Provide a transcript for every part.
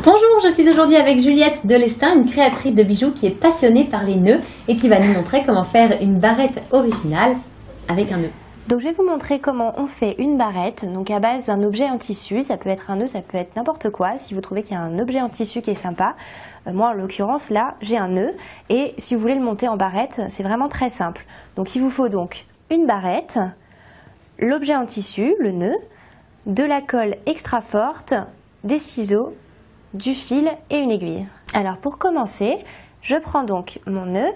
Bonjour, je suis aujourd'hui avec Juliette Delestin, une créatrice de bijoux qui est passionnée par les nœuds et qui va nous montrer comment faire une barrette originale avec un nœud. Donc je vais vous montrer comment on fait une barrette, donc à base d'un objet en tissu. Ça peut être un nœud, ça peut être n'importe quoi, si vous trouvez qu'il y a un objet en tissu qui est sympa. Moi en l'occurrence là j'ai un nœud, et si vous voulez le monter en barrette, c'est vraiment très simple. Donc il vous faut donc une barrette, l'objet en tissu, le nœud, de la colle extra forte, des ciseaux, du fil et une aiguille. Alors pour commencer, je prends donc mon nœud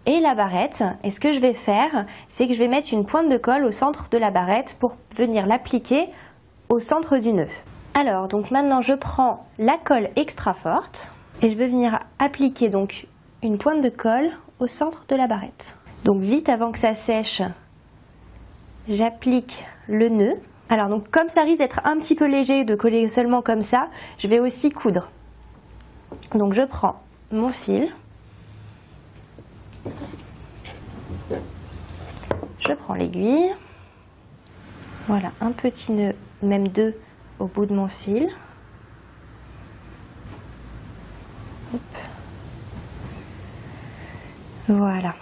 et la barrette, et ce que je vais faire, c'est que je vais mettre une pointe de colle au centre de la barrette pour venir l'appliquer au centre du nœud. Alors donc maintenant je prends la colle extra forte et je vais venir appliquer donc une pointe de colle au centre de la barrette. Donc vite avant que ça sèche, j'applique le nœud. Alors donc comme ça risque d'être un petit peu léger de coller seulement comme ça, je vais aussi coudre. Donc je prends mon fil, je prends l'aiguille, voilà un petit nœud, même deux au bout de mon fil. Hop. Voilà.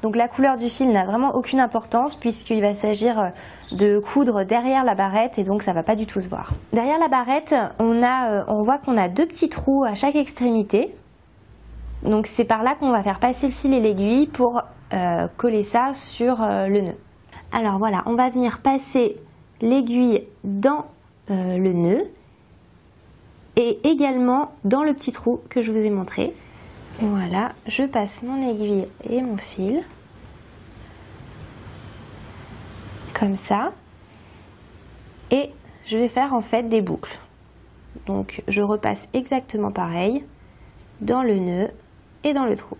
Donc la couleur du fil n'a vraiment aucune importance puisqu'il va s'agir de coudre derrière la barrette et donc ça ne va pas du tout se voir. Derrière la barrette, on voit qu'on a deux petits trous à chaque extrémité. Donc c'est par là qu'on va faire passer le fil et l'aiguille pour coller ça sur le nœud. Alors voilà, on va venir passer l'aiguille dans le nœud et également dans le petit trou que je vous ai montré. Voilà, je passe mon aiguille et mon fil, comme ça, et je vais faire en fait des boucles. Donc je repasse exactement pareil dans le nœud et dans le trou.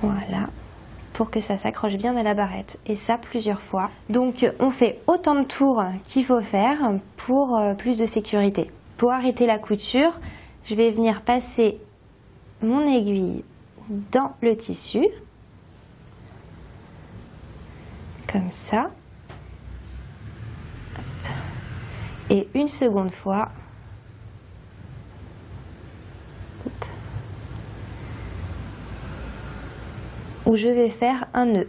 Voilà, pour que ça s'accroche bien à la barrette, et ça plusieurs fois. Donc on fait autant de tours qu'il faut faire pour plus de sécurité. Pour arrêter la couture, je vais venir passer mon aiguille dans le tissu, comme ça, et une seconde fois, où je vais faire un nœud.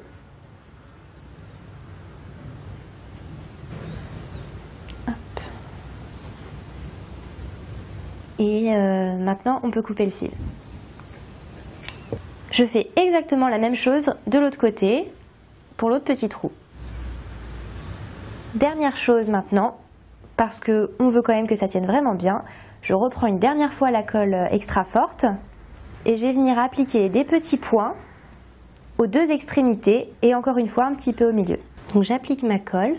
Et maintenant on peut couper le fil. Je fais exactement la même chose de l'autre côté pour l'autre petit trou. Dernière chose maintenant, parce qu'on veut quand même que ça tienne vraiment bien, je reprends une dernière fois la colle extra forte et je vais venir appliquer des petits points aux deux extrémités et encore une fois un petit peu au milieu. Donc j'applique ma colle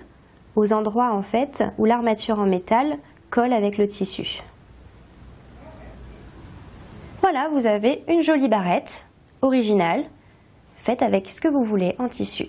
aux endroits en fait où l'armature en métal colle avec le tissu. Voilà, vous avez une jolie barrette originale, faite avec ce que vous voulez en tissu.